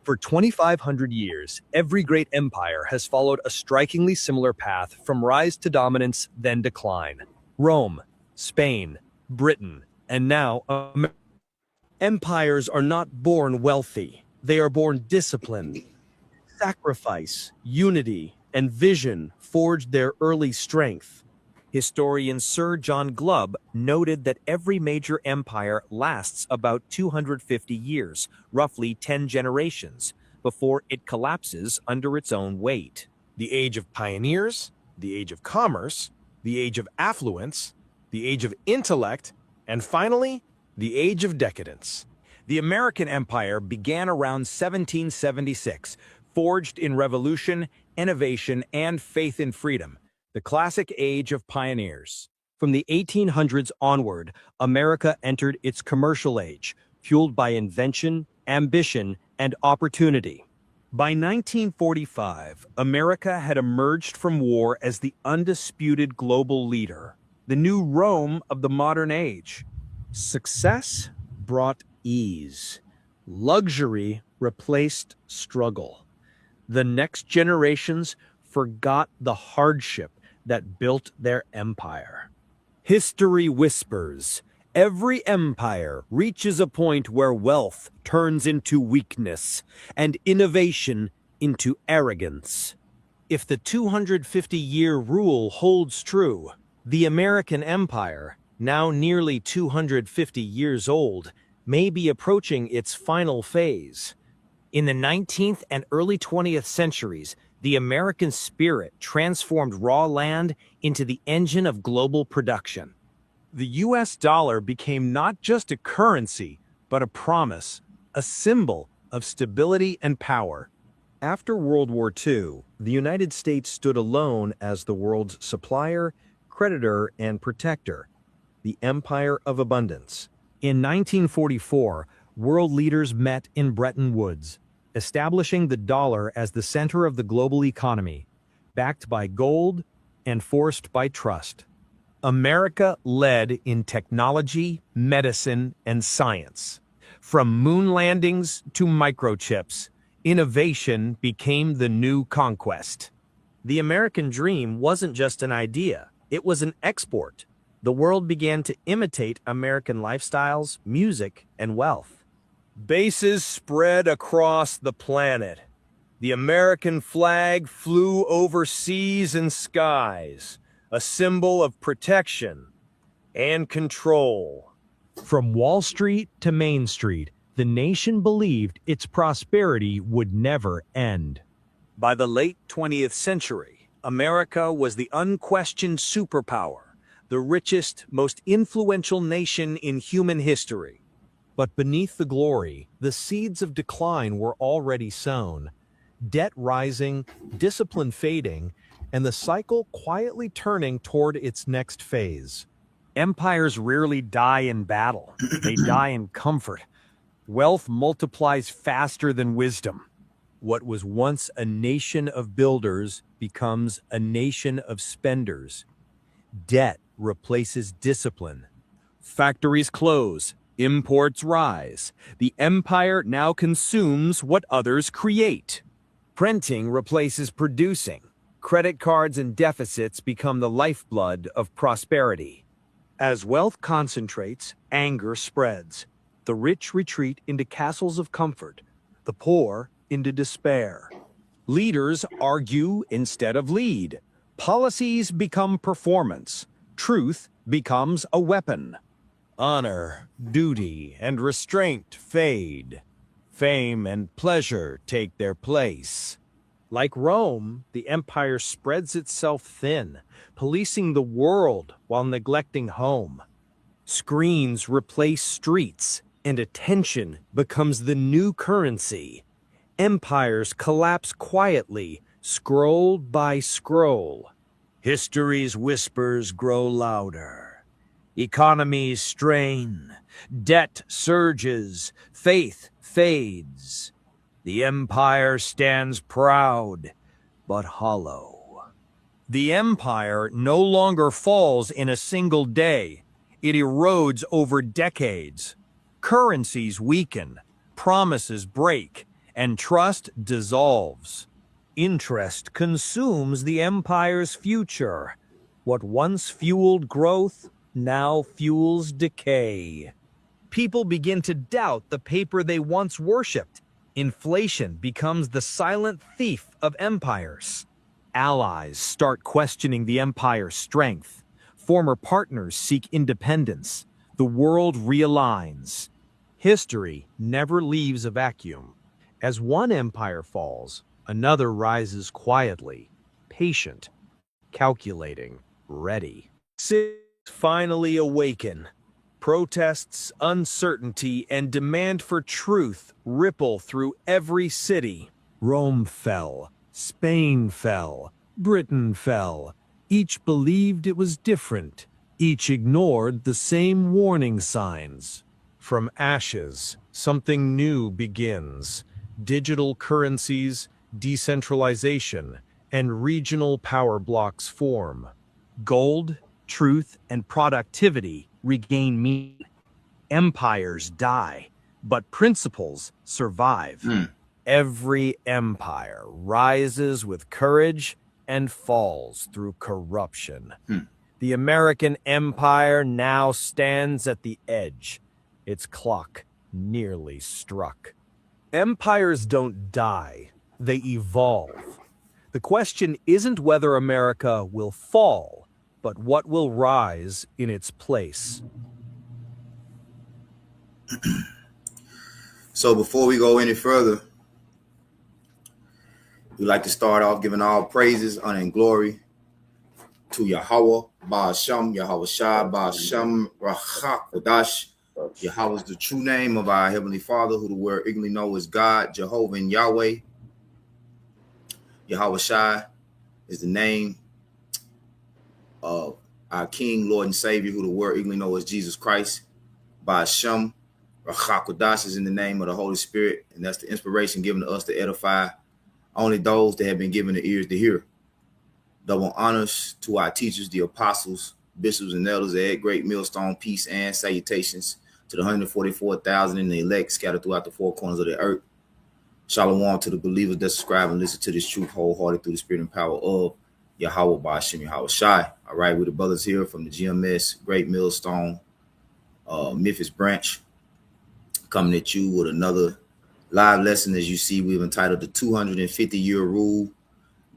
For 2,500 years, every great empire has followed a strikingly similar path from rise to dominance, then decline. Rome, Spain, Britain, and now America. Empires are not born wealthy. They are born disciplined. Sacrifice, unity, and vision forged their early strength. Historian Sir John Glubb noted that every major empire lasts about 250 years, roughly 10 generations, before it collapses under its own weight. The age of pioneers, the age of commerce, the age of affluence, the age of intellect, and finally, the age of decadence. The American Empire began around 1776, forged in revolution, innovation, and faith in freedom. The classic age of pioneers. From the 1800s onward, America entered its commercial age, fueled by invention, ambition, and opportunity. By 1945, America had emerged from war as the undisputed global leader, the new Rome of the modern age. Success brought ease. Luxury replaced struggle. The next generations forgot the hardship that built their empire. History whispers, every empire reaches a point where wealth turns into weakness and innovation into arrogance. If the 250-year rule holds true, the American Empire, now nearly 250 years old, may be approaching its final phase. In the 19th and early 20th centuries, the American spirit transformed raw land into the engine of global production. The US dollar became not just a currency, but a promise, a symbol of stability and power. After World War II, the United States stood alone as the world's supplier, creditor, and protector, the empire of abundance. In 1944, world leaders met in Bretton Woods, establishing the dollar as the center of the global economy, backed by gold and forced by trust. America led in technology, medicine, and science. From moon landings to microchips, innovation became the new conquest. The American dream wasn't just an idea, it was an export. The world began to imitate American lifestyles, music, and wealth. Bases spread across the planet. The American flag flew over seas and skies, a symbol of protection and control. From Wall Street to Main Street, the nation believed its prosperity would never end. By the late 20th century, America was the unquestioned superpower, the richest, most influential nation in human history. But beneath the glory, the seeds of decline were already sown. Debt rising, discipline fading, and the cycle quietly turning toward its next phase. Empires rarely die in battle. They die in comfort. Wealth multiplies faster than wisdom. What was once a nation of builders becomes a nation of spenders. Debt replaces discipline. Factories close. Imports rise. The empire now consumes what others create. Printing replaces producing. Credit cards and deficits become the lifeblood of prosperity. As wealth concentrates, anger spreads. The rich retreat into castles of comfort, the poor into despair. Leaders argue instead of lead. Policies become performance. Truth becomes a weapon. Honor, duty, and restraint fade. Fame and pleasure take their place. Like Rome, the empire spreads itself thin, policing the world while neglecting home. Screens replace streets, and attention becomes the new currency. Empires collapse quietly, scroll by scroll. History's whispers grow louder. Economies strain, debt surges, faith fades. The empire stands proud, but hollow. The empire no longer falls in a single day. It erodes over decades. Currencies weaken, promises break, and trust dissolves. Interest consumes the empire's future. What once fueled growth now fuels decay. People begin to doubt the paper they once worshipped. Inflation becomes the silent thief of empires. Allies start questioning the empire's strength. Former partners seek independence. The world realigns. History never leaves a vacuum. As one empire falls, another rises quietly, patient, calculating, ready. Cities finally awaken. Protests, uncertainty, and demand for truth ripple through every city. Rome fell. Spain fell. Britain fell. Each believed it was different. Each ignored the same warning signs. From ashes, something new begins. Digital currencies, decentralization, and regional power blocks form. Gold, truth, and productivity regain meaning. Empires die, but principles survive. Every empire rises with courage and falls through corruption. The American empire now stands at the edge, its clock nearly struck. Empires don't die, they evolve. The question isn't whether America will fall, but what will rise in its place. So before we go any further, we'd like to start off giving all praises, honor, and glory to Yahweh, Ba'ashem, Yahweh Shai, Ba'ashem, Rachak, Kodash. Yahweh is the true name of our Heavenly Father, who the word ignorantly know as God, Jehovah, and Yahweh. Yahweh Shai is the name of our King, Lord, and Savior, who the word ignorantly know as Jesus Christ. Ba'ashem, Rachak, Kodash is in the name of the Holy Spirit, and that's the inspiration given to us to edify only those that have been given the ears to hear. Double honors to our teachers, the apostles, bishops, and elders at Great Millstone, peace and salutations to the 144,000 in the elect scattered throughout the four corners of the earth. Shalom to the believers that subscribe and listen to this truth wholehearted through the spirit and power of Yahweh Ba'ashem Yahweh Shai. All right, we're the brothers here from the GMS Great Millstone, Memphis branch, coming at you with another live lesson. As you see, we've entitled the 250-year rule,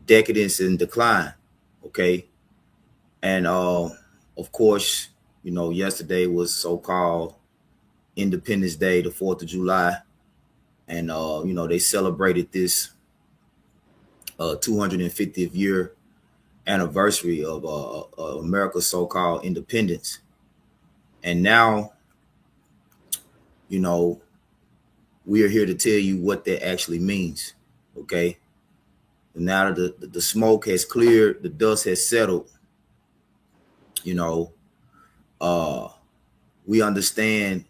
decadence and decline. Okay. And of course, you know, yesterday was so-called Independence Day, the 4th of July. And you know, they celebrated this 250th year anniversary of America's so-called independence. And now, you know, we are here to tell you what that actually means. Okay. And now that the smoke has cleared, the dust has settled, you know, we understand,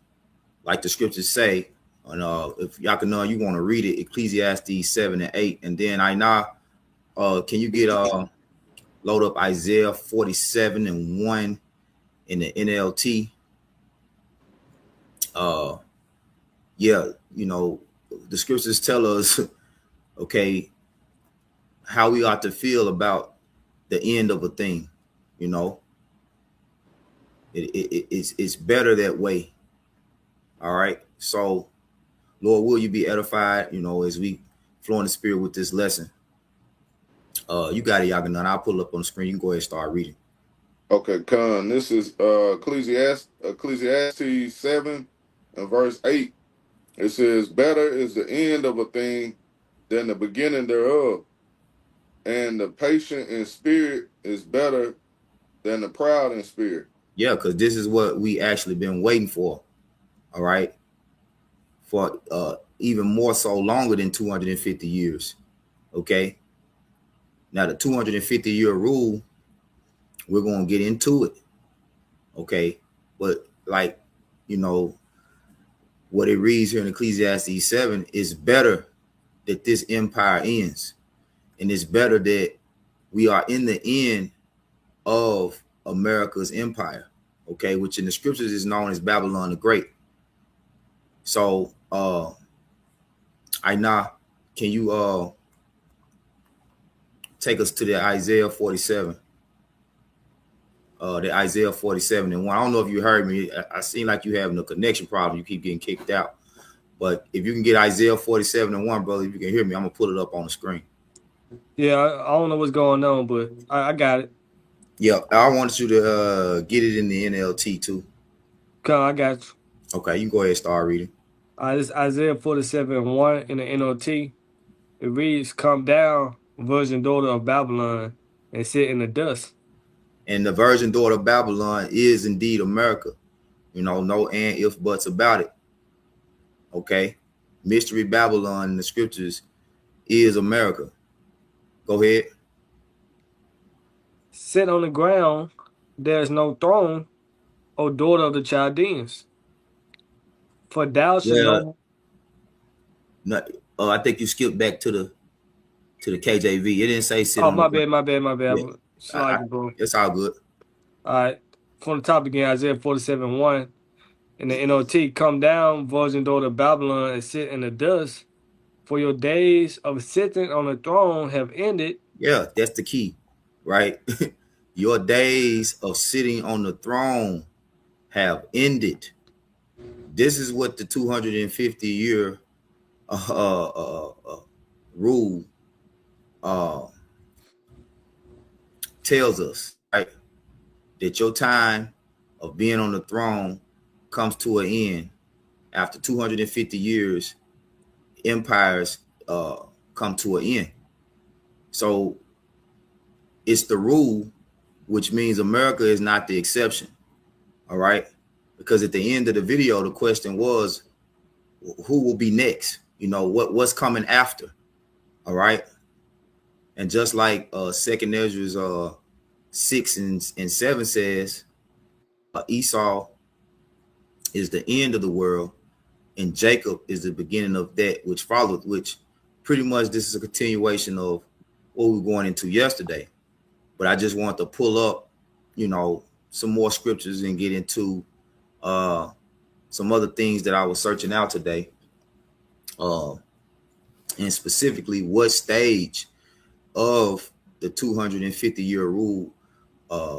like the scriptures say, and if y'all can know, you want to read it, Ecclesiastes 7 and 8. And then can you get load up Isaiah 47 and 1 in the NLT? Yeah, you know, the scriptures tell us, okay, how we ought to feel about the end of a thing. You know, it's better that way. All right. So, Lord, will you be edified, you know, as we flow in the spirit with this lesson? You got it, Yaganan. I'll pull it up on the screen. You can go ahead and start reading. Okay, Con. This is Ecclesiastes 7 and verse 8. It says, better is the end of a thing than the beginning thereof. And the patient in spirit is better than the proud in spirit. Yeah, because this is what we actually been waiting for. All right. For even more so longer than 250 years. Okay. Now, the 250-year rule, we're going to get into it. Okay. But like, you know, what it reads here in Ecclesiastes 7 is better that this empire ends. And it's better that we are in the end of America's empire, okay, which in the scriptures is known as Babylon the Great. So, Aina, can you take us to the Isaiah 47? The Isaiah 47 and 1. I don't know if you heard me. I seem like you having a connection problem. You keep getting kicked out. But if you can get Isaiah 47 and 1, brother, if you can hear me, I'm gonna put it up on the screen. Yeah, I don't know what's going on, but I got it. Yeah, I wanted you to get it in the NLT too. Okay, I got you. Okay, you can go ahead and start reading. This Isaiah 47:1 in the NLT. It reads, "Come down, virgin daughter of Babylon, and sit in the dust." And the virgin daughter of Babylon is indeed America. You know, no and if buts about it. Okay, Mystery Babylon in the scriptures is America. Go ahead. Sit on the ground, there is no throne, O daughter of the Chaldeans. For thou shalt Yeah, know. not, I think you skipped back to the KJV. It didn't say sit Oh, on the my ground. bad, my bad. Yeah, Slide, bro. it's all good. All right. From the top again, Isaiah 47:1 in the NLT. Come down, virgin daughter of Babylon, and sit in the dust. For your days of sitting on the throne have ended. Yeah, that's the key, right? Your days of sitting on the throne have ended. This is what the 250-year rule tells us, right? That your time of being on the throne comes to an end after 250 years. Empires come to an end. So it's the rule, which means America is not the exception. All right. Because at the end of the video, the question was, who will be next? You know, what's coming after? All right. And just like Second Ezra 6 and 7 says, Esau is the end of the world, and Jacob is the beginning of that which followed, which pretty much this is a continuation of what we were going into yesterday. But I just want to pull up, you know, some more scriptures and get into some other things that I was searching out today. And specifically what stage of the 250-year rule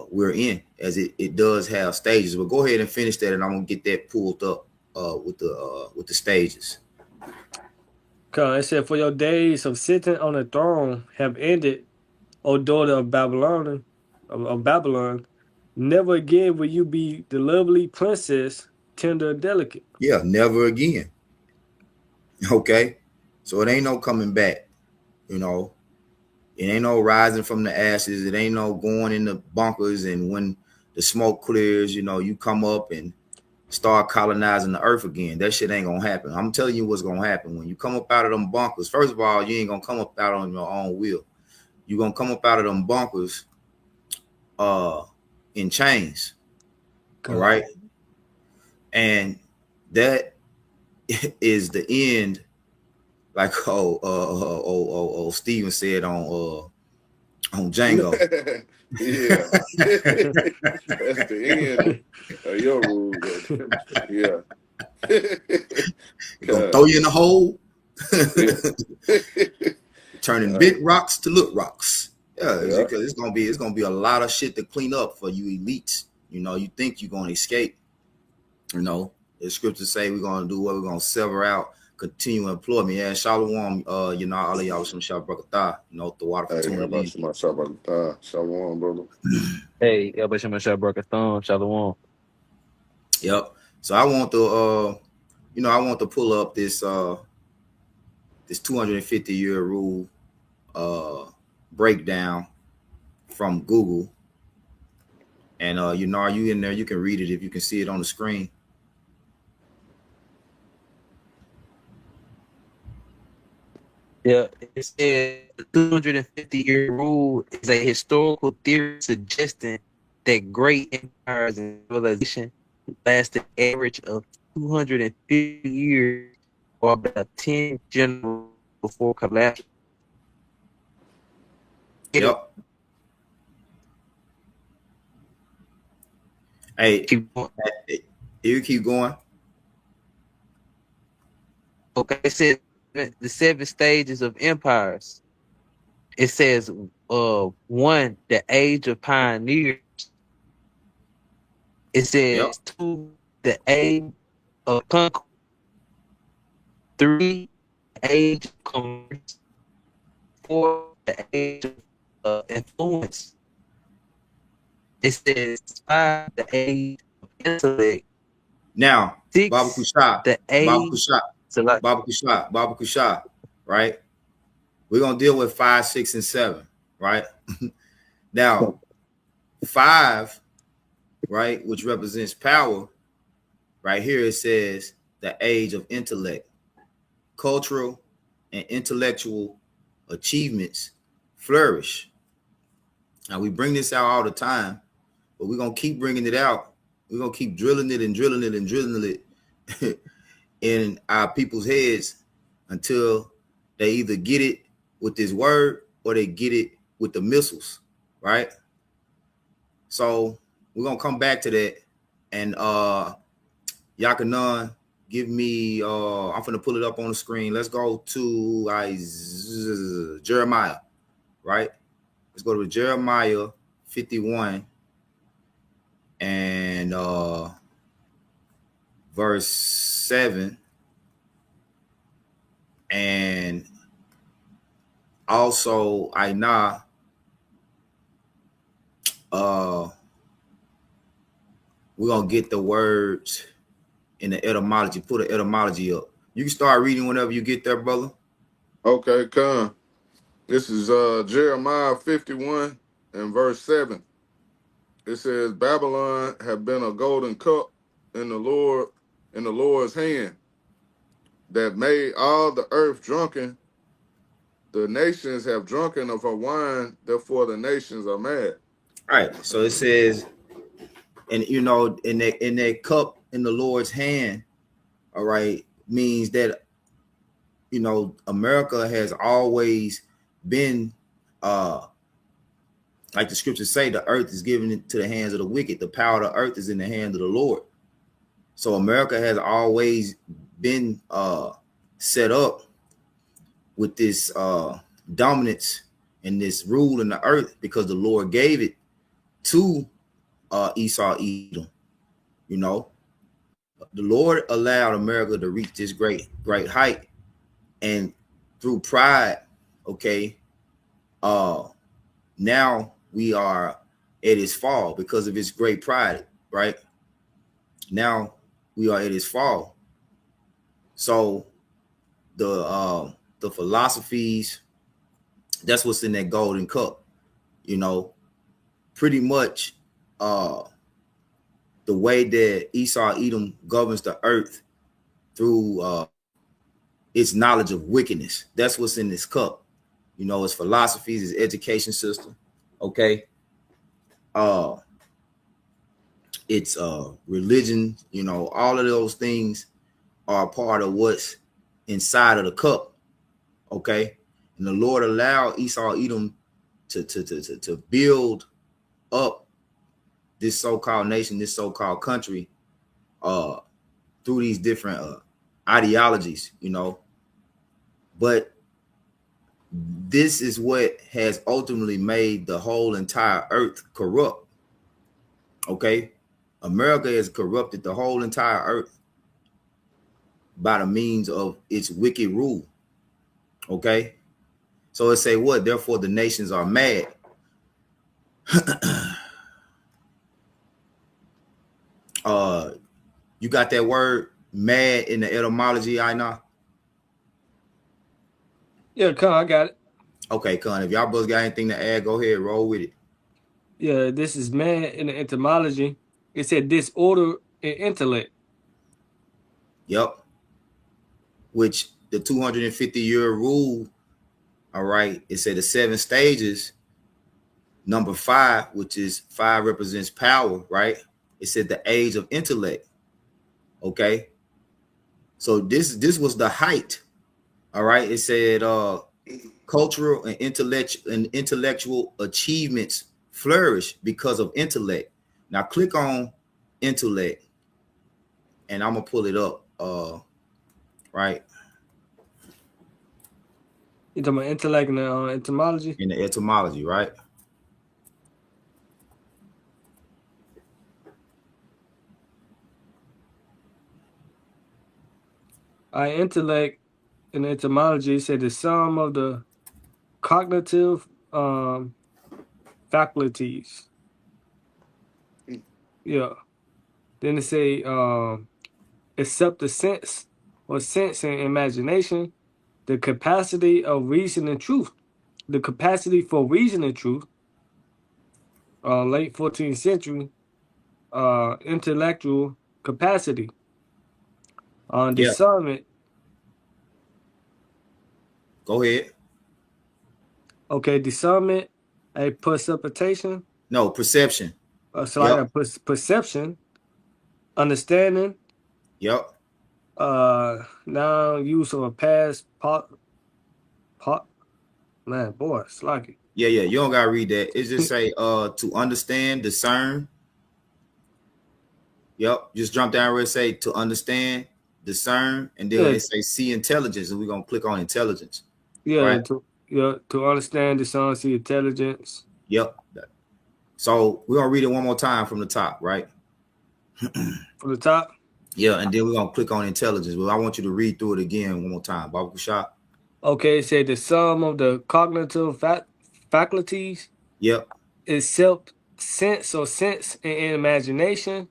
we're in, as it does have stages. But go ahead and finish that, and I'm gonna get that pulled up with the stages. It said, for your days of sitting on the throne have ended, O daughter of Babylon, of Babylon. Never again will you be the lovely princess, tender and delicate. Yeah, never again. Okay, so it ain't no coming back. You know, it ain't no rising from the ashes. It ain't no going in the bunkers, and when the smoke clears, you know, you come up and start colonizing the earth again. That shit ain't gonna happen. I'm telling you what's gonna happen when you come up out of them bunkers. First of all, you ain't gonna come up out on your own will. You're gonna come up out of them bunkers in chains. All right. And that is the end, like Steven said on Django. Yeah. That's the end of your rule. Yeah. Gonna throw you in the hole. Turning big rocks to little rocks. Yeah, because it's gonna be a lot of shit to clean up for you elites. You know, you think you're gonna escape. You know, the scriptures say we're gonna do what? We're gonna sever out, continue employment. Yeah, Shalom, you know, all of y'all some Shabbat, you know, the water for tuning in. Shalom, brother. Hey, Shalom. Yep. So I want to I want to pull up this 250-year rule breakdown from Google. And you know, are you in there? You can read it if you can see it on the screen. Yeah, it says the 250-year rule is a historical theory suggesting that great empires and civilization last an average of 250 years, or about 10 generations before collapse. Yep. Hey, you keep going. Okay, it says seven stages of empires. It says, one, the age of pioneers. It Yep. says two, the age of conquest. Three, the age of commerce. Four, the age of influence. It says five, the age of intellect. Now, Baba Six, Kushah, the Baba age. Kushah, So like, Baba Kushah, right? We're gonna deal with 5, 6, and 7, right? Now, 5, right, which represents power, right here it says the age of intellect, cultural and intellectual achievements flourish. Now we bring this out all the time, but we're gonna keep bringing it out. We're gonna keep drilling it and drilling it and drilling it in our people's heads until they either get it with this word or they get it with the missiles, right? So we're gonna come back to that. And Yakanan, give me I'm gonna pull it up on the screen. Let's go to Jeremiah, right? Let's go to Jeremiah 51 and verse 7. And also Aina, we're gonna get the words in the etymology. Put an etymology up. You can start reading whenever you get there, brother. Okay, come. This is Jeremiah 51 and verse 7. It says, Babylon have been a golden cup in the Lord's hand, that made all the earth drunken. The nations have drunken of her wine, therefore the nations are mad. All right. So it says, and you know, in that cup in the Lord's hand, all right, means that you know America has always been like the scriptures say, the earth is given into the hands of the wicked. The power of the earth is in the hand of the Lord. So America has always been set up with this dominance and this rule in the earth because the Lord gave it to Esau, Edom. You know, the Lord allowed America to reach this great height, and through pride, okay, now we are at its fall because of its great pride, right? Now we are at its fall. So the philosophies, that's what's in that golden cup, you know, pretty much the way that Esau Edom governs the earth through its knowledge of wickedness. That's what's in this cup. You know, its philosophies, its education system, okay? It's religion, you know, all of those things are part of what's inside of the cup, okay? And the Lord allowed Esau Edom to build up this so-called nation, this so-called country, through these different ideologies, you know. But this is what has ultimately made the whole entire earth corrupt, okay? America has corrupted the whole entire earth by the means of its wicked rule, okay? So it say what? Therefore the nations are mad. You got that word mad in the etymology, I know? Yeah, Con, I got it. Okay, Con, if y'all both got anything to add, go ahead, roll with it. Yeah, this is man in the etymology. It said disorder in intellect. Yep. Which the 250-year rule, all right, it said the 7 stages, number 5, which is 5 represents power, right? It said the age of intellect, okay? So this was the height, all right? It said cultural and intellectual achievements flourish because of intellect. Now click on intellect, and I'm gonna pull it up, right? You talking about intellect and etymology? in the etymology, right? Intellect and etymology said the sum of the cognitive faculties. Yeah. Then they say except the sense or sense and imagination, the capacity of reason and truth. The capacity for reason and truth, late 14th century, intellectual capacity. Yeah. Discernment, Go ahead. okay, discernment, a precipitation, No, perception. so like Yep. a perception, understanding, Yep. now use of a past pot, man, boy, it's like it. Yeah, yeah. You don't gotta read that. It just say to understand, discern. Yep. Just jump down where it say to understand, discern, and then Yeah, it say see intelligence, and we're gonna click on intelligence. yeah, Right? to understand, discern, see intelligence. Yep. So we're gonna read it one more time from the top, right? From the top. Yeah, and then we're gonna click on intelligence. Well, I want you to read through it again one more time. Baba Shot. Okay, it said the sum of the cognitive faculties Yep. is self sense or sense and imagination,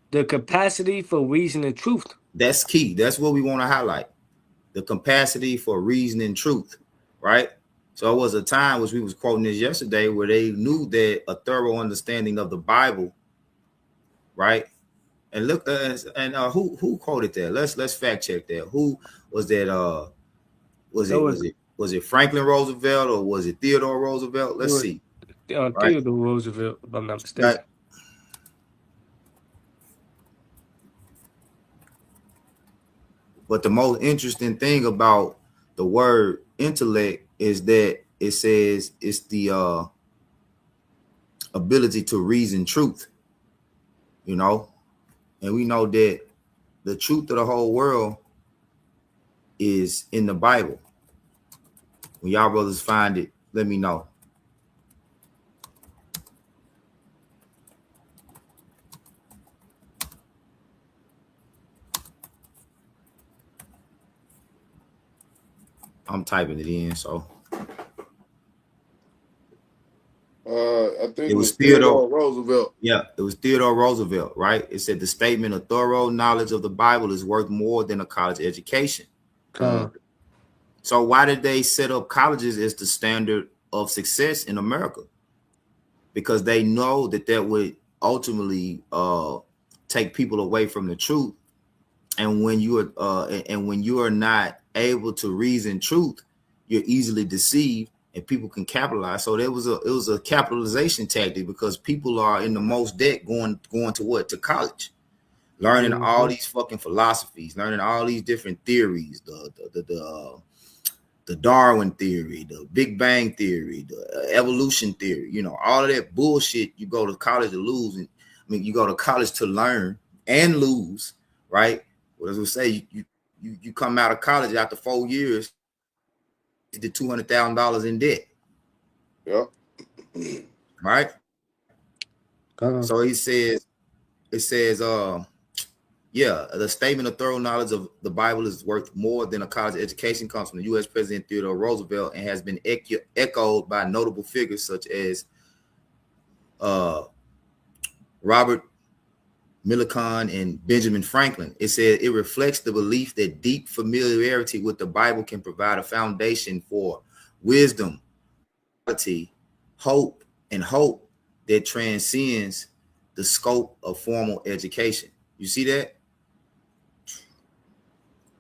the capacity for reason and truth. That's key. That's what we want to highlight. The capacity for reason and truth, right? So it was a time, which we was quoting this yesterday, where they knew that a thorough understanding of the Bible, right? And look, who quoted that? Let's fact check that. Who was that? Was it Franklin Roosevelt or was it Theodore Roosevelt? Let's see. Right. Theodore Roosevelt, if I'm not mistaken. But the most interesting thing about the word intellect is that it says it's the ability to reason truth, you know, and we know that the truth of the whole world is in the Bible. When y'all brothers find it, let me know. I'm typing it in, so I think it was Theodore Roosevelt. Yeah, it was Theodore Roosevelt, right? It said the statement of thorough knowledge of the Bible is worth more than a college education. So why did they set up colleges as the standard of success in America? Because they know that would ultimately take people away from the truth. And when you are not able to reason truth, you're easily deceived and people can capitalize. So it was a capitalization tactic because people are in the most debt going to what? To college, learning all these fucking philosophies, learning all these different theories, the Darwin theory, the Big Bang theory, the evolution theory, you know, all of that bullshit. You go to college to lose, and I mean, you go to college to learn and lose, right? Well, as we say, you come out of college after 4 years, you did $200,000 in debt. Yep. Right. So it says, yeah, the statement of thorough knowledge of the Bible is worth more than a college education comes from the U.S. President Theodore Roosevelt and has been echoed by notable figures such as Robert Millikan and Benjamin Franklin. It said it reflects the belief that deep familiarity with the Bible can provide a foundation for wisdom, hope, and hope that transcends the scope of formal education. You see that?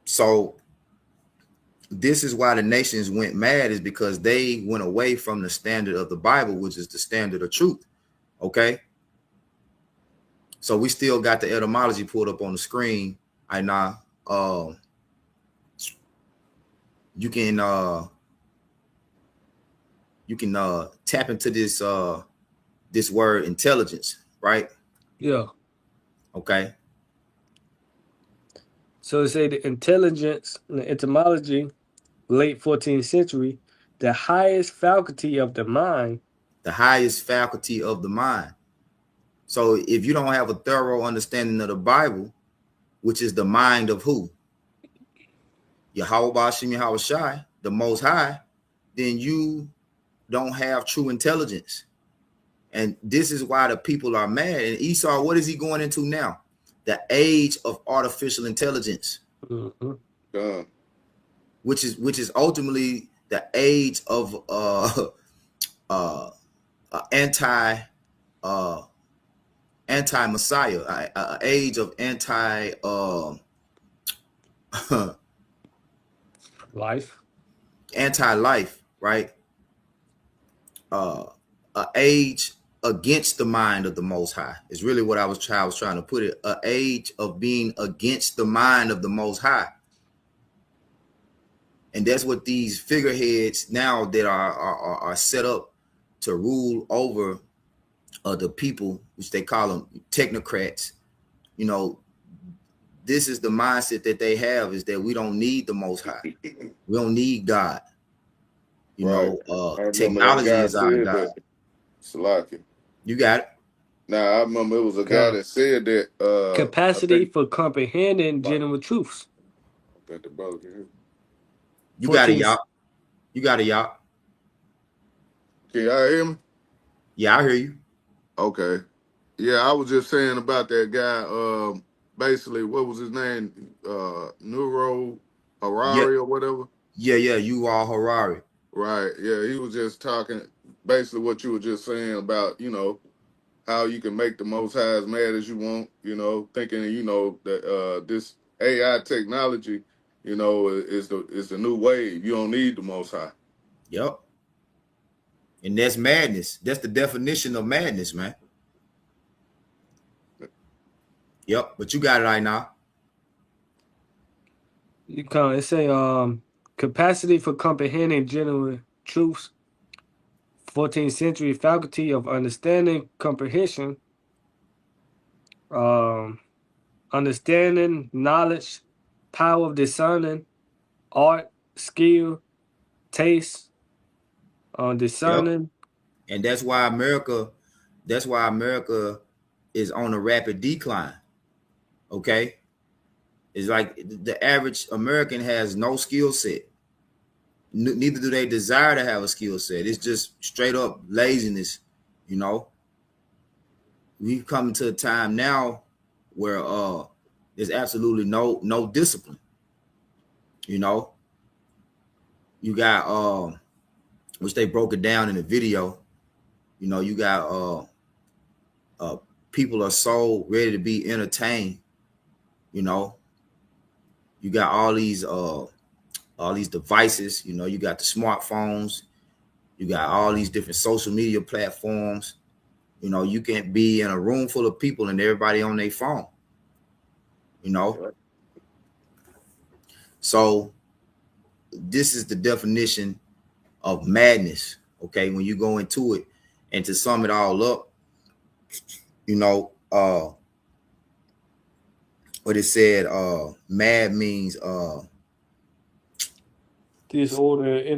So this is why the nations went mad, is because they went away from the standard of the Bible, which is the standard of truth. Okay. So we still got the etymology pulled up on the screen. I know. You can tap into this word intelligence, right? Yeah. Okay. So it say the intelligence and the etymology late 14th century, the highest faculty of the mind. The highest faculty of the mind. So if you don't have a thorough understanding of the Bible, which is the mind of who? Yahweh Bashim Yahweh Shai, the Most High, then you don't have true intelligence. And this is why the people are mad. And Esau, what is he going into now? The age of artificial intelligence, which is ultimately the age of anti-Messiah, age of life, anti-life, right? An age against the mind of the Most High is really what I was trying to put it. An age of being against the mind of the Most High, and that's what these figureheads now that are set up to rule over the people, which they call them technocrats. You know, this is the mindset that they have, is that we don't need the Most High, we don't need God. You know, technology is our God. Salaki. You got it. Now I remember it was a guy that said that capacity for comprehending general truths. I bet the brother can hear. You got it, y'all. You got it, y'all. Can y'all hear me? Yeah, I hear you. Okay. Yeah, I was just saying about that guy. Basically, what was his name? Neuro Harari or whatever. Yeah, you are Harari. Right. Yeah, he was just talking basically what you were just saying about, you know, how you can make the Most High as mad as you want, you know, thinking, you know, that this AI technology, you know, is the new wave. You don't need the Most High. Yep. And that's madness. That's the definition of madness, man. Yep. But you got it right now. You can it say capacity for comprehending general truths. 14th century faculty of understanding, comprehension, understanding, knowledge, power of discerning, art, skill, taste, discerning. Yep. And that's why America is on a rapid decline. Okay. It's like the average American has no skill set. Neither do they desire to have a skill set. It's just straight up laziness, you know. We've come to a time now where there's absolutely no discipline. You know, you got which they broke it down in the video. You know, you got people are so ready to be entertained. You know, you got all these devices. You know, you got the smartphones, you got all these different social media platforms. You know, you can be in a room full of people and everybody on their phone. You know, so this is the definition of madness. Okay, when you go into it, and to sum it all up, you know, what it said, mad means disorderly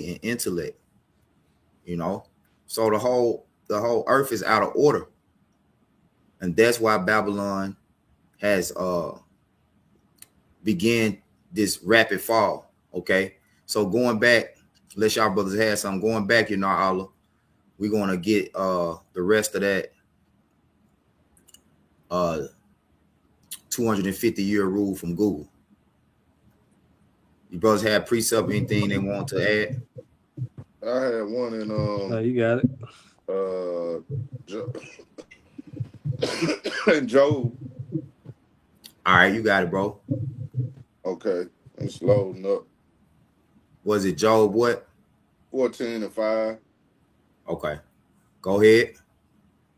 in intellect. You know, so the whole earth is out of order, and that's why Babylon has began this rapid fall. Okay, so going back, unless y'all brothers had something going back, you know, Allah, we're gonna get the rest of that 250-year rule from Google. You brothers have precept, anything they want to add? I had one in You got it. in Job. All right, you got it, bro. Okay, it's loading up. Was it Job what? 14:5. Okay, go ahead.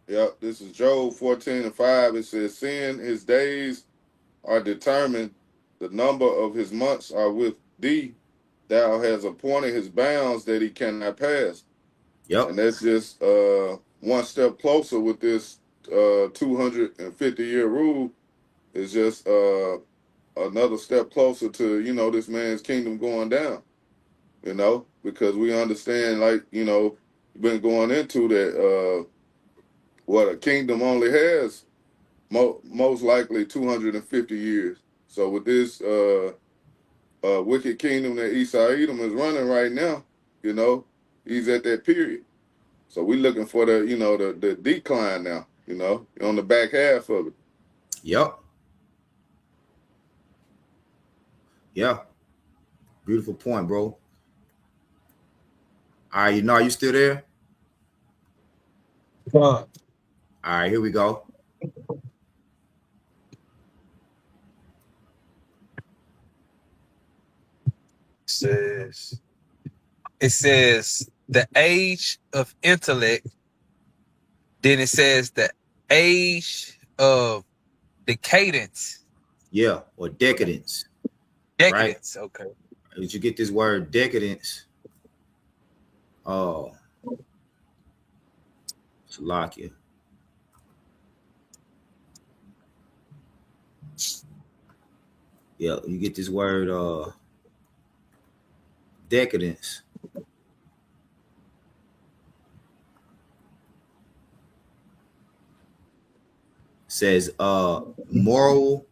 Yep, this is Job 14:5. It says, "Seeing his days are determined, the number of his months are with thee. Thou hast appointed his bounds that he cannot pass." Yep. And that's just one step closer with this 250-year rule. Is just a another step closer to, this man's kingdom going down, because we understand, like, been going into that, what a kingdom only has most likely 250 years. So with this wicked kingdom that Esau Edom is running right now, he's at that period. So we're looking for the decline now, on the back half of it. Yep. Yeah. Beautiful point, bro. All right, are you still there? All right, here we go. It says the age of intellect. Then it says the age of decadence. Yeah, or decadence. Decadence, right? Okay. Did you get this word decadence? Oh, Salakia. Yeah, you get this word decadence. Says moral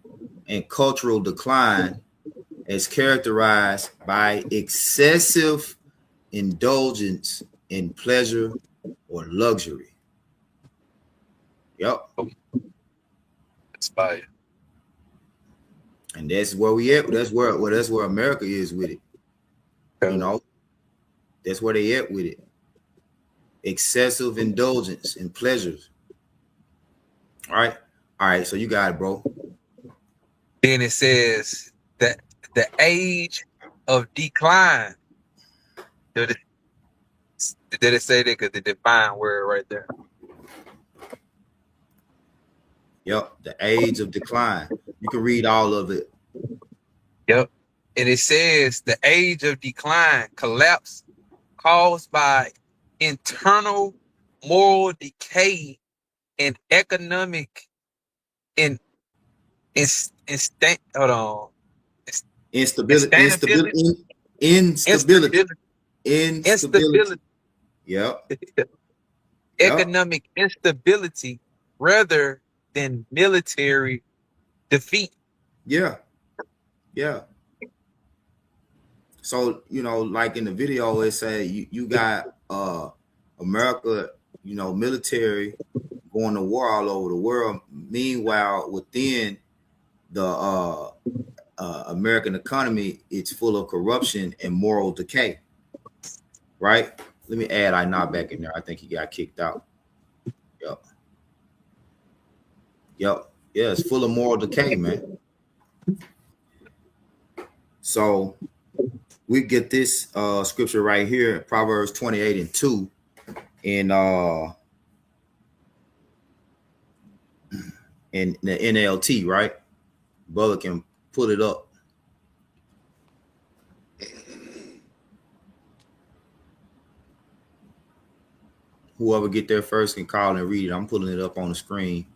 and cultural decline is characterized by excessive indulgence in pleasure or luxury. Yep. That's fire. And that's where we at. That's where America is with it. That's where they at with it. Excessive indulgence in pleasures. All right. So you got it, bro. Then it says that the age of decline. Did it say that? Because the defined word right there. Yep, the age of decline. You can read all of it. Yep. And it says the age of decline collapse caused by internal moral decay and economic instability. Yep. Economic instability rather than military defeat. Yeah. So, like in the video, it say you got America, military going to war all over the world. Meanwhile, within the American economy, it's full of corruption and moral decay. Right? Let me add Ainat back in there. I think he got kicked out. Yep. Yeah, it's full of moral decay, man. So we get this scripture right here, Proverbs 28:2, in the NLT, right? Brother can put it up. Whoever get there first can call and read it. I'm pulling it up on the screen.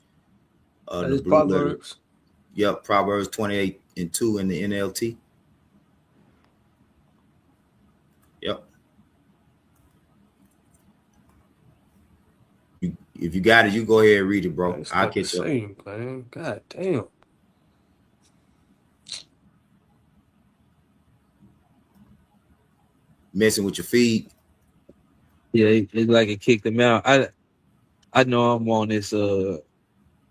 The Proverbs. Yep, Proverbs 28:2 in the NLT. Yep. If you got it, you go ahead and read it, bro. I'll catch up. Man. God damn. Messing with your feed. Yeah, it's like it kicked him out. I know I'm on this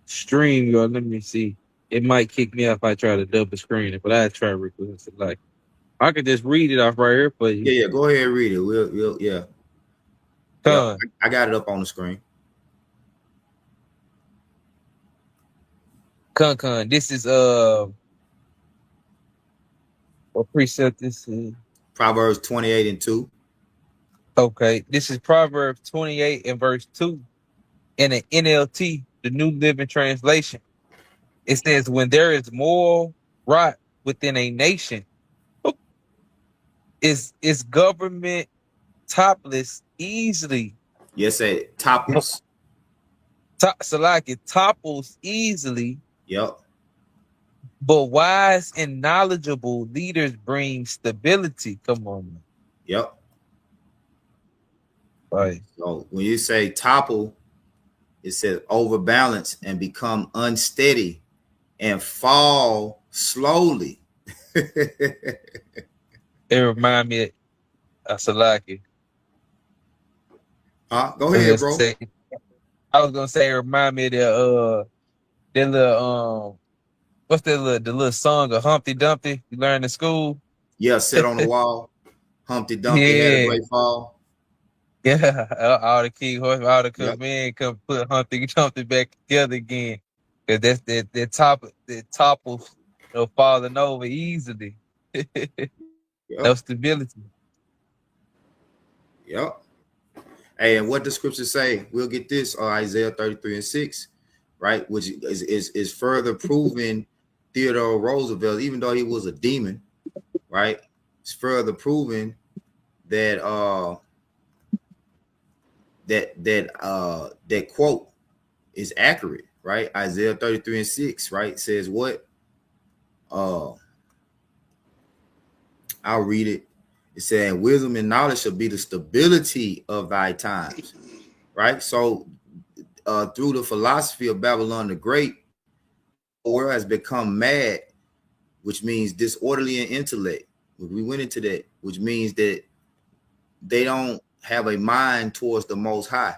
stream, y'all. Let me see. It might kick me out if I try to double screen it, but I try to request it. Like I could just read it off right here for you. Yeah. Go ahead and read it. We'll yeah. Yep, I got it up on the screen. Con. This is what precept this is? Proverbs 28:2. Okay, this is Proverbs 28 and verse 2 in the NLT, the New Living Translation. It says, when there is moral rot within a nation, is government topless easily. Yes, say topples. So like it topples easily. Yep. But wise and knowledgeable leaders bring stability. Come on, man. Yep. Right. So when you say topple, it says overbalance and become unsteady and fall slowly. It remind me of Salaki. Go I was ahead, gonna bro. say, it remind me of that little what's the little song of Humpty Dumpty you learned in school? Yeah, sit on the wall. Humpty Dumpty had a Yeah, great fall. yeah. All the king horse, all the Yep. come in, come put Humpty Dumpty back together again. Cause that topples, falling over easily. No Yep. stability. Yep. Hey, and what the scriptures say, we'll get this, Isaiah 33 and 6, right? Which is further proving Theodore Roosevelt, even though he was a demon, right? It's further proving that that quote is accurate, right? Isaiah 33 and 6, right? Says what? I'll read it. It's saying wisdom and knowledge shall be the stability of thy times, right? So through the philosophy of Babylon the Great, the world has become mad, which means disorderly in intellect. We went into that, which means that they don't have a mind towards the Most High.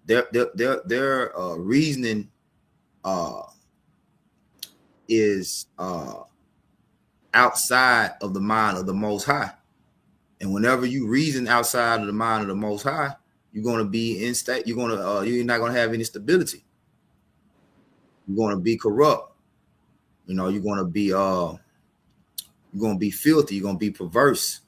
Their reasoning is outside of the mind of the Most High. And whenever you reason outside of the mind of the Most High, you're going to be in state. You're not going to have any stability. You're going to be corrupt. You know, you're going to be filthy. You're going to be perverse.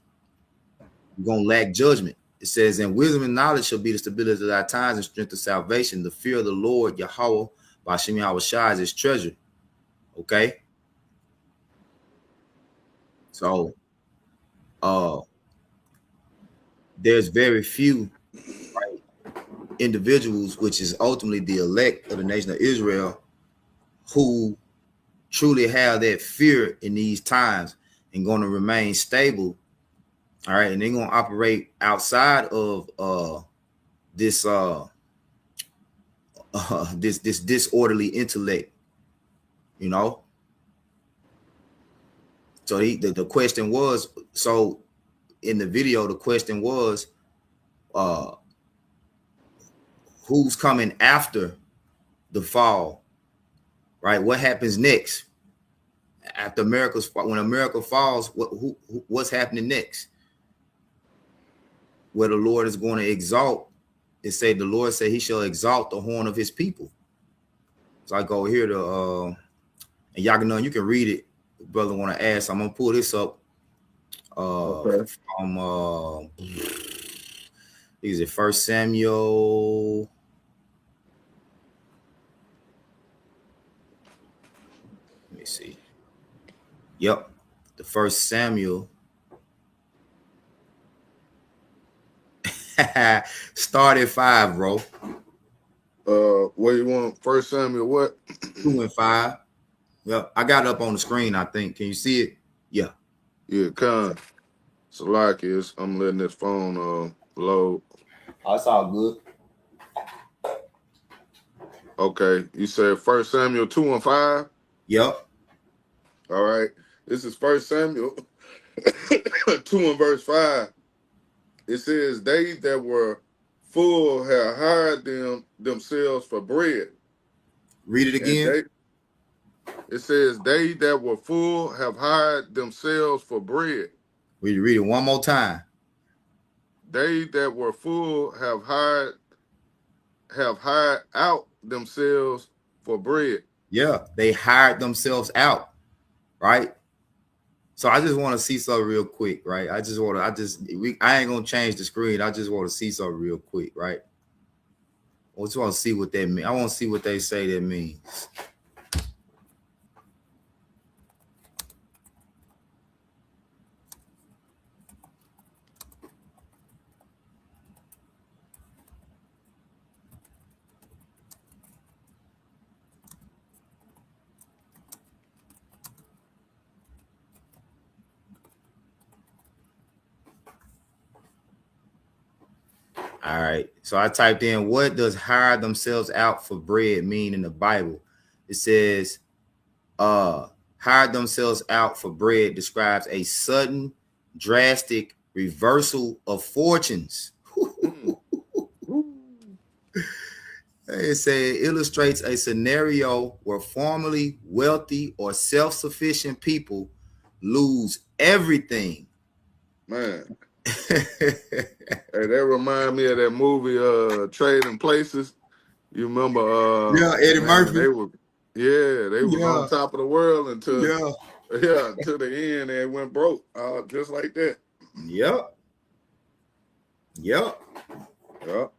You're going to lack judgment. It says, and wisdom and knowledge shall be the stability of thy times and strength of salvation. The fear of the Lord, Yahweh, by Shem Yahweh Shai is his treasure. Okay. So there's very few individuals, which is ultimately the elect of the nation of Israel, who truly have that fear in these times and going to remain stable. All right. And they're going to operate outside of this this disorderly intellect, you know. So the question was, so in the video, the question was, who's coming after the fall, right? What happens next after America's, when America falls? What's happening next? Where the Lord is going to exalt, it say the Lord said he shall exalt the horn of his people. So I go here to and y'all can know, you can read it. If brother want to ask, I'm gonna pull this up Okay. from is it First Samuel? Let me see. Yep, the First Samuel. Start at 5, bro. Where you want? First Samuel what? 2 and 5. Yep, I got it up on the screen, I think. Can you see it? Yeah. Yeah, kind. So like is I'm letting this phone load. Oh, it's all good. Okay, you said First Samuel 2 and 5. Yep. All right, this is First Samuel 2 and verse 5. It says, "They that were full have hired themselves for bread." Read it And again. it says, "They that were full have hired themselves for bread." Read it one more time. They that were full have hired out themselves for bread. Yeah, they hired themselves out, right? So I just want to see something real quick, right? I ain't gonna change the screen. I just want to see something real quick, right? I just want to see what that means. I want to see what they say that means. All right. So I typed in, what does hire themselves out for bread mean in the Bible? It says, hire themselves out for bread describes a sudden, drastic reversal of fortunes. It says illustrates a scenario where formerly wealthy or self-sufficient people lose everything. Man. Hey, that remind me of that movie, Trading Places. You remember? Yeah, Eddie Man, Murphy. they was on top of the world until to the end, and went broke, just like that. Yep. So,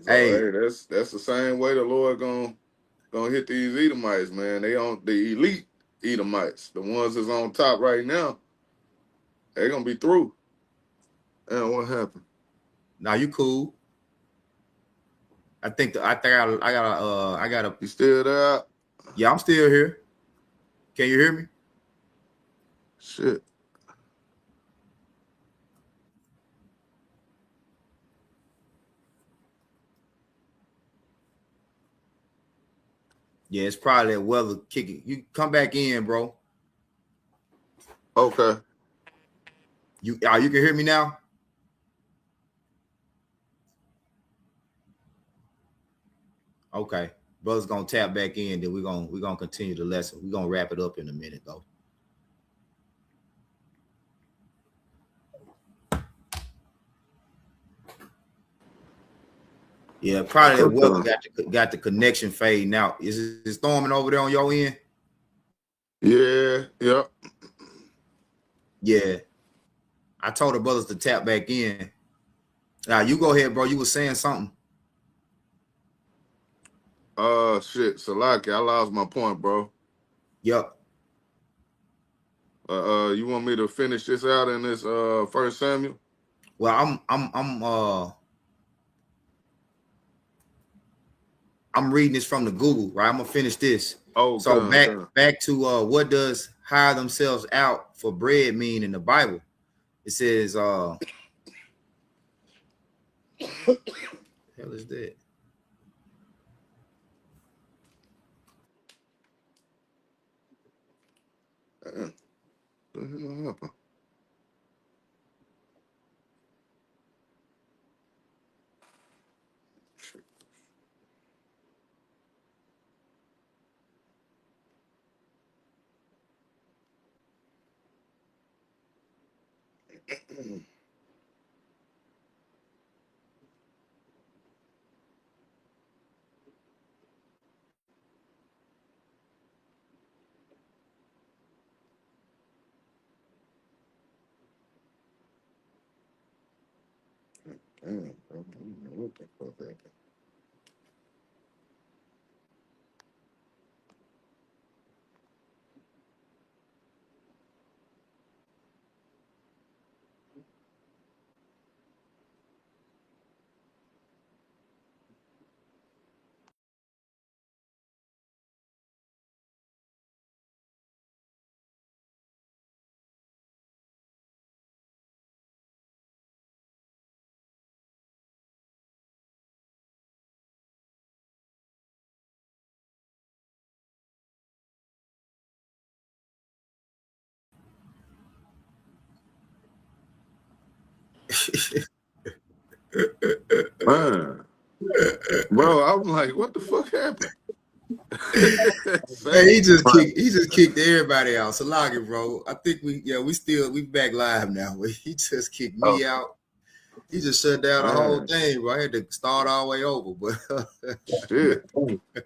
hey, that's the same way the Lord gonna hit these Edomites, man. They on the elite Edomites, the ones that's on top right now. They're gonna be through. And what happened? Now you cool. I gotta. You still there? Yeah, I'm still here. Can you hear me? Shit. Yeah, it's probably a weather kicking. You come back in, bro. Okay. You can hear me now? Okay. Brother's gonna tap back in, then we're gonna continue the lesson. We're gonna wrap it up in a minute though. Yeah, probably the weather got the connection fading out. Is it storming over there on your end? Yeah, yep. Yeah. I told the brothers to tap back in. Now you go ahead, bro. You were saying something. Shit, Salaki, I lost my point, bro. Yep. You want me to finish this out in this First Samuel? Well, I'm reading this from the Google, right? I'm gonna finish this. Oh, so back to what does hire themselves out for bread mean in the Bible? It says, hell is that? Man. Bro, I'm like, what the fuck happened? Hey, he just kicked everybody out. Salagi, bro. I think we back live now. He just kicked me out. He just shut down the whole thing, bro. I had to start all the way over, but shit.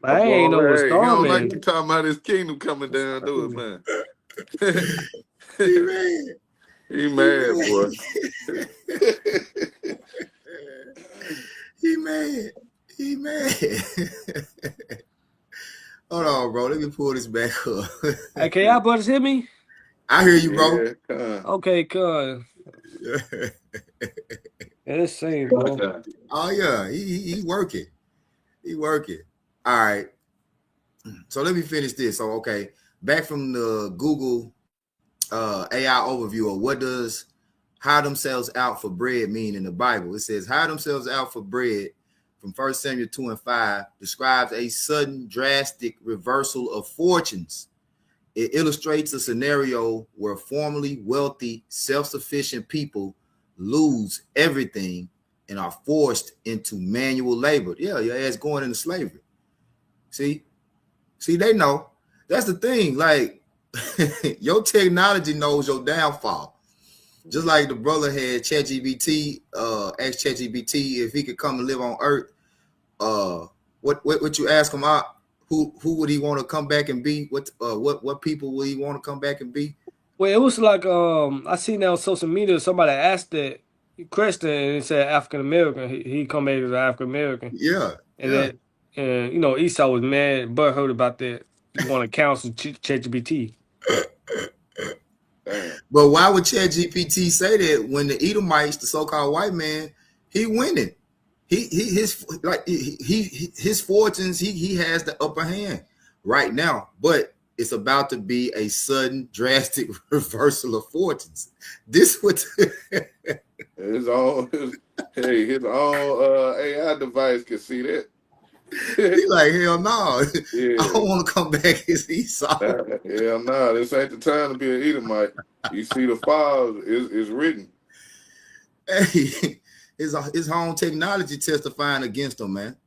I ain't know what's He don't like storming. you talking about his kingdom coming down, do it, man. he mad. He mad, boy. He mad. He mad. Hold on, bro. Let me pull this back up. Hey, can y'all brothers hear me? I hear you, bro. Yeah, okay, cool. Let's see, bro. Oh yeah, he working. He working. All right. So let me finish this. So back from the Google AI overview of what does hire themselves out for bread mean in the Bible? It says hire themselves out for bread from 1 Samuel 2 and 5 describes a sudden drastic reversal of fortunes. It illustrates a scenario where formerly wealthy, self-sufficient people lose everything and are forced into manual labor. Yeah, your ass going into slavery. See, they know. That's the thing. Like, your technology knows your downfall. Just like the brother had ChatGPT, asked ChatGPT if he could come and live on Earth. What you ask him out? Who would he want to come back and be? What people would he want to come back and be? Well, it was like I seen that on social media. Somebody asked that question and it said African American. He come back as an African American, Yeah, and yeah. that and you know Esau was mad, but heard about that. You want to counsel ChatGPT. Damn. But why would ChatGPT say that when the Edomites, the so-called white man, he winning? His fortunes, he has the upper hand right now. But it's about to be a sudden, drastic reversal of fortunes. This would his own AI device can see that. He like, hell no. Yeah. I don't want to come back as Esau. Hell no, this ain't the time to be an Edomite. You see the file is written. Hey, his home technology testifying against him, man.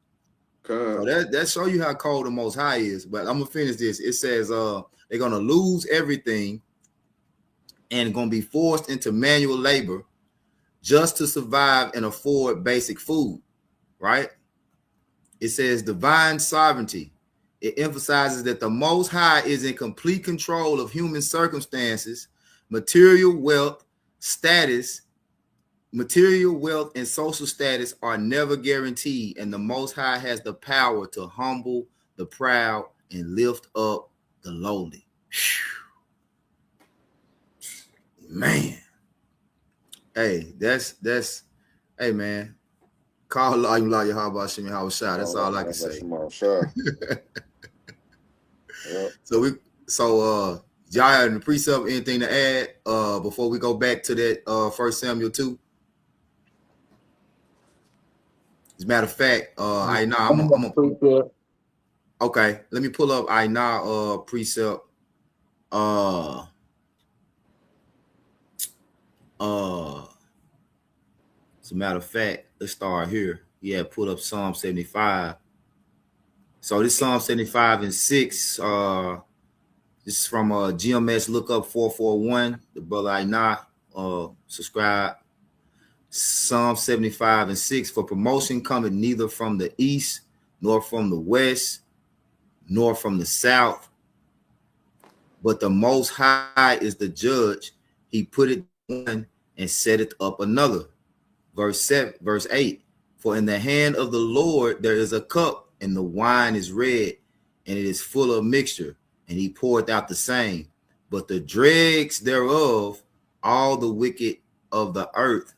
So that show you how cold the Most High is. But I'm gonna finish this. It says they're gonna lose everything and gonna be forced into manual labor just to survive and afford basic food, right? It says divine sovereignty. It emphasizes that the Most High is in complete control of human circumstances, material wealth, and social status are never guaranteed, and the Most High has the power to humble the proud and lift up the lowly. Man. Hey, that's hey man. Call Allah Yahweh Shemi Hawashah. That's all I can say. Yep. So y'all have any precept, anything to add before we go back to that 1 Samuel 2? As a matter of fact, I'm okay. Let me pull up precept. As a matter of fact, let's start here. Yeah, pull up Psalm 75. So this Psalm 75 and 6. This is from GMS Lookup 441. The brother Aina subscribe. Psalm 75 and 6. For promotion cometh neither from the east, nor from the west, nor from the south, but the Most High is the judge. He put it one and set it up another. Verse 8. For in the hand of the Lord there is a cup, and the wine is red, and it is full of mixture, and he poureth out the same. But the dregs thereof, all the wicked of the earth,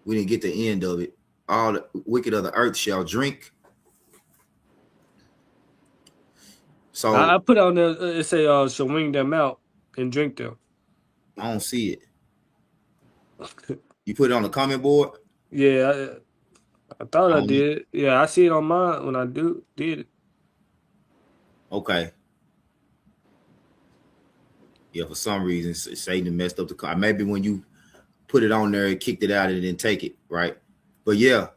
we didn't get the end of it. All the wicked of the earth shall drink. So I put on there. It say shall wring them out and drink them. I don't see it. You put it on the comment board? Yeah, I thought I did. Yeah, I see it on mine when I did it. Okay. Yeah, for some reason Satan messed up the car. Maybe when you put it on there, it kicked it out and didn't take it, right? But yeah.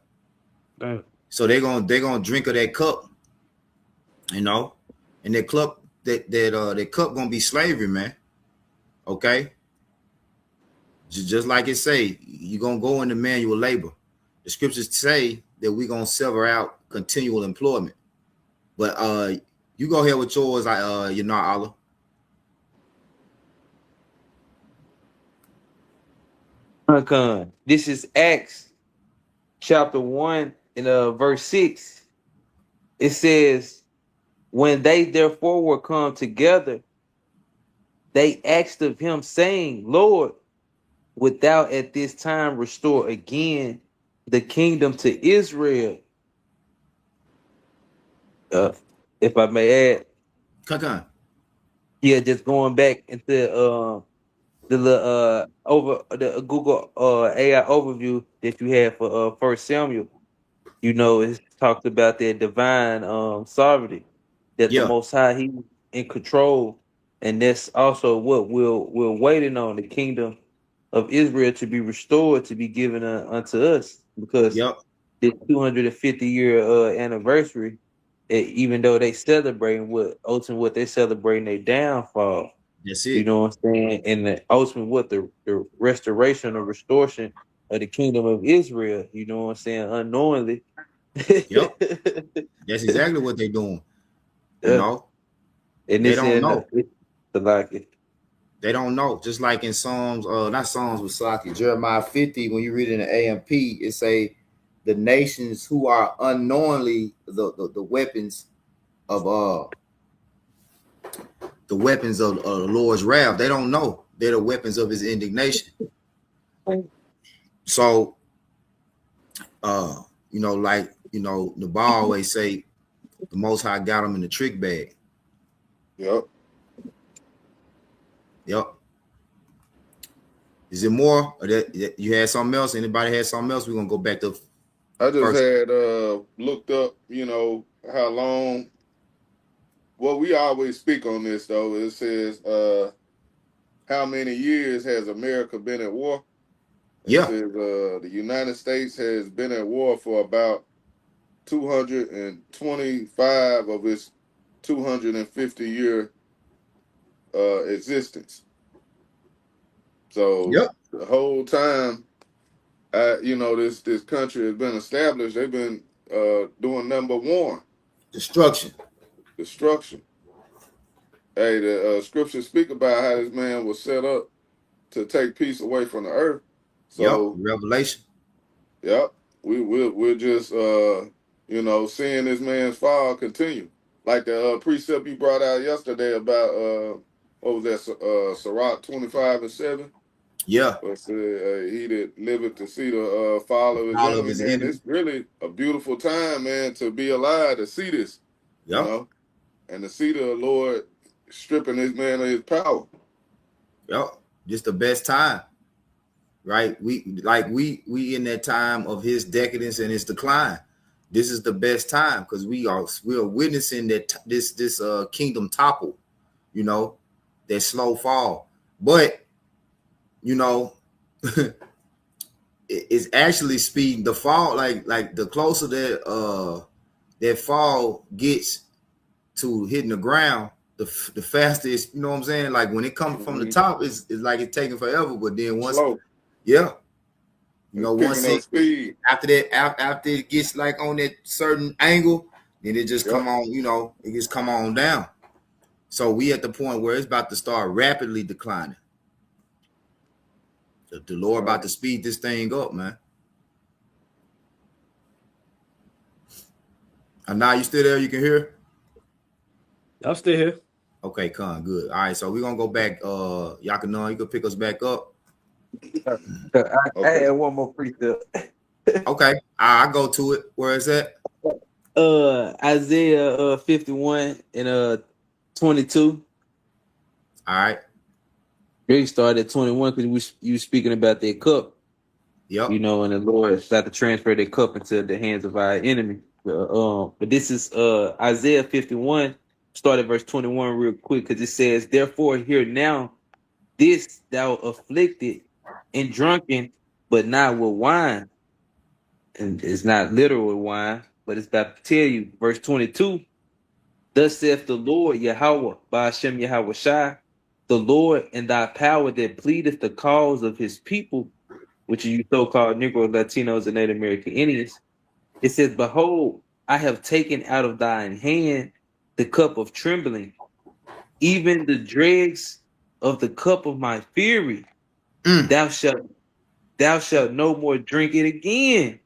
Damn. So they're gonna drink of that cup, you know, and that cup that cup gonna be slavery, man. Okay. Just like it say, you're gonna go into manual labor. The scriptures say that we're gonna sever out continual employment. But you go ahead with yours, Allah. This is Acts chapter 1 and verse 6. It says, when they therefore were come together, they asked of him, saying, Lord, wilt thou at this time restore again the kingdom to Israel? If I may add, Come on. yeah, just going back into the over the Google AI overview that you had for First Samuel, it talked about that divine sovereignty, that the Yeah, Most High He in control, and that's also what we're waiting on, the kingdom of Israel to be restored, to be given unto us, because yep, this 250-year anniversary, even though they celebrating what they celebrating their downfall, that's you it. know what I'm saying, and the ultimate what the restoration or restoration of the kingdom of Israel, you know what I'm saying, unknowingly. Yep, that's exactly what they doing. You Yeah, know, and they it's don't in know. the like it. They don't know. Just like in Psalms, not Psalms with Saki, Jeremiah 50, when you read it in the AMP, it say the nations who are unknowingly the weapons of the Lord's wrath. They don't know they're the weapons of his indignation. So uh, the bar always say the most high got them in the trick bag. Yep. Yep. Is it more? Or that you had something else? Anybody had something else? We're gonna go back to I just first. had looked up, how long. Well, we always speak on this though. It says, how many years has America been at war? And it Yeah. says the United States has been at war for about 225 of its 250-year existence. So Yep. the whole time, this country has been established. They've been doing nothing but war, Destruction. destruction. Hey, the scriptures speak about how this man was set up to take peace away from the earth. Yep. So, Revelation. yep, we're just seeing this man's fall continue. Like the precept you brought out yesterday about what was that? Sirach 25:7. Yeah. But said he that liveth to see the fall of his All of enemy, his man. enemy. It's really a beautiful time, man, to be alive to see this, you Yep. know, and to see the Lord stripping this man of his power. Yep. Just the best time. Right. We in that time of his decadence and his decline. This is the best time because we are witnessing that this kingdom topple, you know, that slow fall. But you know, it's actually speeding the fall. Like the closer that fall gets to hitting the ground, the fastest. You know what I'm saying? Like when it comes from the Mhm. top, it's like it's taking forever. But then once, Slow. yeah, It's once picking up it speed. after that, after it gets like on that certain angle, then it just come Yep. on. It just come on down. So we at the point where it's about to start rapidly declining. The Lord about to speed this thing up, man. And now you still there? You can hear? I'm still here. Okay, con, good. All right, so we're gonna go back. Yakanon, you can pick us back up. I Okay. had one more precept. Okay, I go to it. Where is that? Isaiah 51 and 22. All right. Really started at 21 because you were speaking about that cup, Yep. and the Lord is about to transfer that cup into the hands of our enemy. But this is Isaiah 51, start at verse 21 real quick, because it says, "Therefore, hear now this thou afflicted and drunken, but not with wine." And it's not literal with wine, but it's about to tell you, verse 22. Thus saith the Lord Yahweh, by Hashem Yahweh Shai, the Lord and thy power that pleadeth the cause of his people, which are you so-called Negro, Latinos, and Native American Indians. It says, Behold, I have taken out of thine hand the cup of trembling, even the dregs of the cup of my fury. Mm. Thou shalt no more drink it again.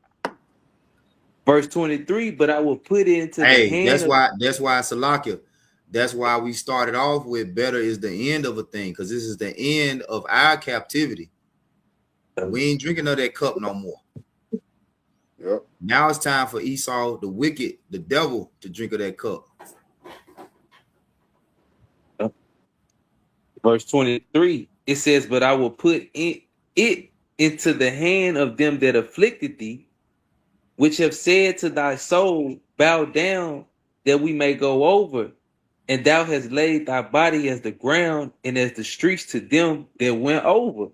Verse 23, but I will put it into the Hey, hand that's of why. That's why Salakia. That's why we started off with better is the end of a thing, because this is the end of our captivity. We ain't drinking of that cup no more. Yep. Now it's time for Esau, the wicked, the devil, to drink of that cup. verse 23. it says, but I will put it into the hand of them that afflicted thee, which have said to thy soul, bow down that we may go over. And thou hast laid thy body as the ground and as the streets to them that went over.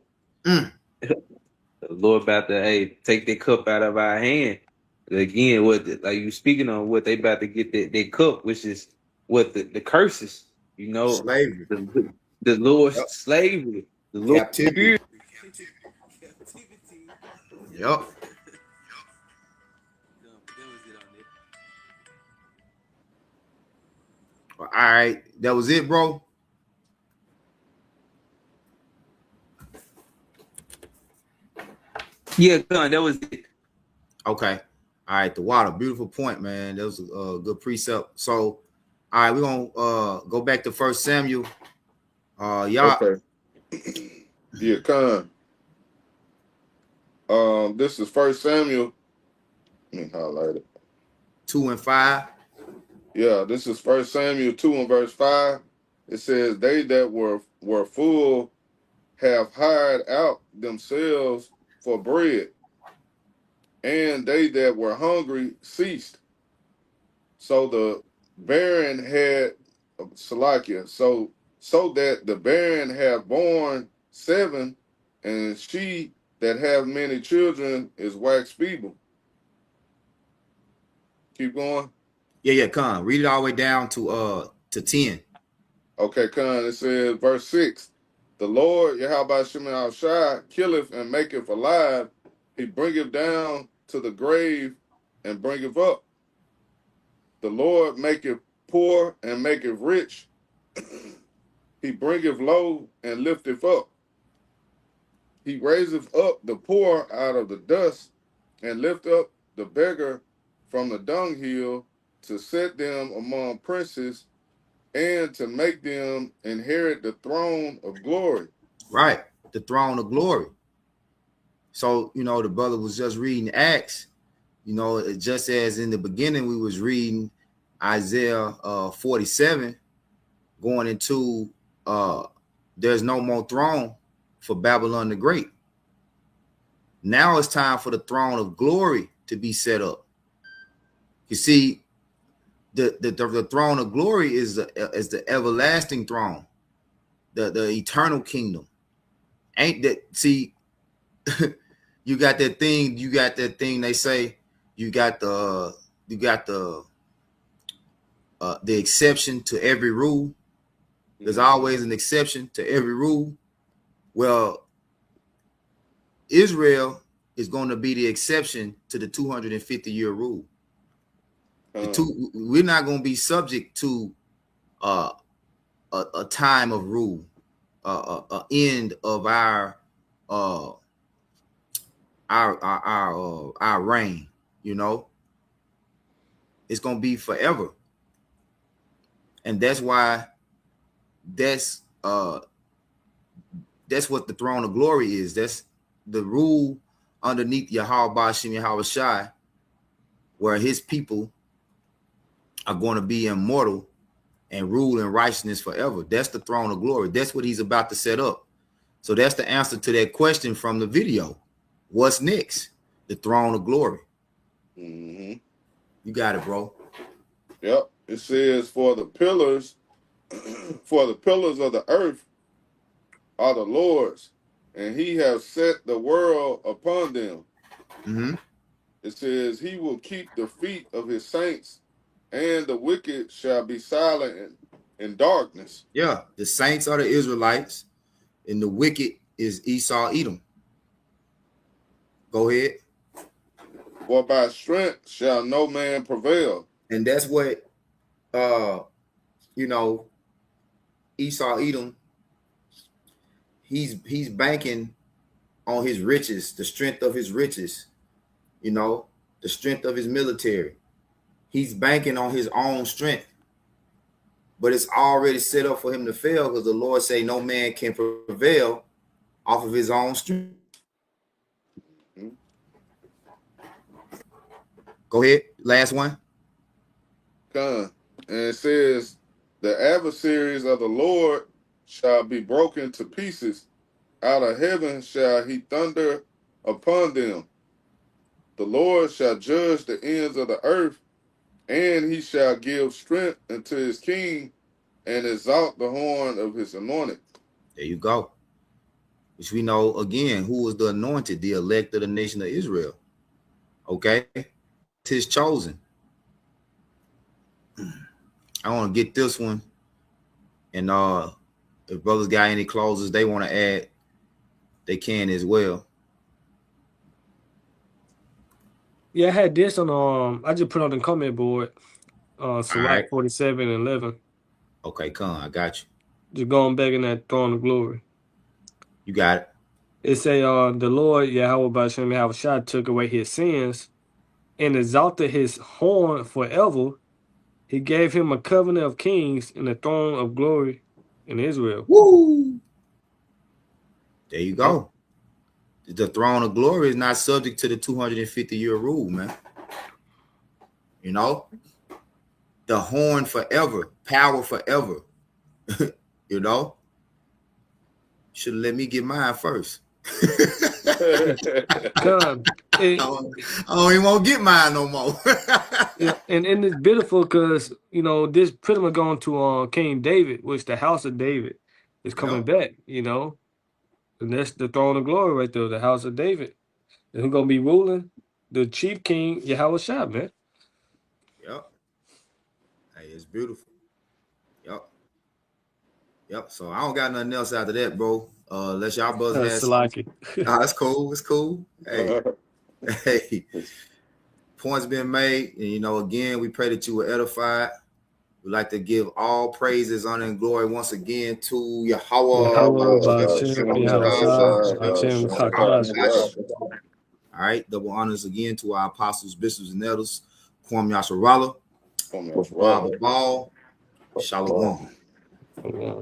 Mm. The Lord about to take that cup out of our hand. Again, like you speaking on what they about to get that cup, which is what the curses, Slavery. the Lord's Yep. slavery, the Lord's Captivity. spirit. Yep. All right. That was it, bro. Yeah, Con, that was it. Okay. All right. The water. Beautiful point, man. That was a good precept. So, all right, we're gonna go back to 1 Samuel. Y'all. Okay. Yeah, Con. This is 1 Samuel. Let me highlight it. 2 and 5. Yeah, this is 1 Samuel 2 and verse 5. It says, they that were full have hired out themselves for bread, and they that were hungry ceased. So the barren had Salakia, so that the barren have borne 7, and she that have many children is wax feeble. Keep going. Yeah, Con. Read it all the way down to 10. Okay, Con, it says, verse 6, the Lord, Yahweh Shema Shai, killeth and maketh alive. He bringeth down to the grave and bringeth up. The Lord maketh poor and maketh rich. He bringeth low and lifteth up. He raiseth up the poor out of the dust and lift up the beggar from the dunghill, to set them among princes and to make them inherit the throne of glory. Right. The throne of glory. So, the brother was just reading Acts, just as in the beginning we was reading Isaiah 47, going into there's no more throne for Babylon the Great. Now it's time for the throne of glory to be set up. You see, the throne of glory is the everlasting throne, the eternal kingdom. Ain't that, see, you got that thing they say, you got the exception to every rule. There's always an exception to every rule. Well, Israel is going to be the exception to the 250-year rule. We're not going to be subject to a time of rule, a end of our reign. It's going to be forever, and that's why that's what the throne of glory is. That's the rule underneath Yahweh Shem Yahweh Shai, where his people are going to be immortal and rule in righteousness forever. That's the throne of glory. That's what he's about to set up. So that's the answer to that question from the video. What's next? The throne of glory. Mm-hmm. You got it, bro. Yep. It says, for the pillars of the earth are the Lord's, and he has set the world upon them. Mm-hmm. It says, he will keep the feet of his saints, and the wicked shall be silent in darkness. Yeah, the saints are the Israelites, and the wicked is Esau, Edom. Go ahead. For by strength shall no man prevail. And that's what, Esau, Edom, he's banking on his riches, the strength of his riches, the strength of his military. He's banking on his own strength, but it's already set up for him to fail, because the Lord say no man can prevail off of his own strength. Go ahead. Last one. And it says, the adversaries of the Lord shall be broken to pieces, out of heaven shall he thunder upon them. The Lord shall judge the ends of the earth, and he shall give strength unto his king, and exalt the horn of his anointed. There you go. Which we know, again, who was the anointed, the elect of the nation of Israel. Okay? It's his chosen. I want to get this one. And if brothers got any clauses they want to add, they can as well. Yeah, I had this on I just put on the comment board. Sirach right. 47:11. Okay, come, I got you. Just going back in that throne of glory. You got it. It say the Lord Yahweh B'Shem Yahushua took away his sins and exalted his horn forever. He gave him a covenant of kings and a throne of glory in Israel. Woo! There you go. The throne of glory is not subject to the 250-year rule, man. You know? The horn forever, power forever. You know? Should have let me get mine first. God, I don't even want to get mine no more. yeah, and it's beautiful because this pretty much going to King David, which the house of David is coming back. And that's the throne of glory right there, the house of David. And who's gonna be ruling? The chief king Yahweh Shah, man. Yep. Hey, it's beautiful. Yep. So I don't got nothing else after that, bro. Unless y'all brothers have nah, it's cool. It's cool. Hey. Hey. Points been made. And again, we pray that you were edified. We'd like to give all praises, honor, and glory once again to Yahweh. All right. Double honors again to our apostles, bishops, and elders. Kwam Yasharala. Shalom. Yeah.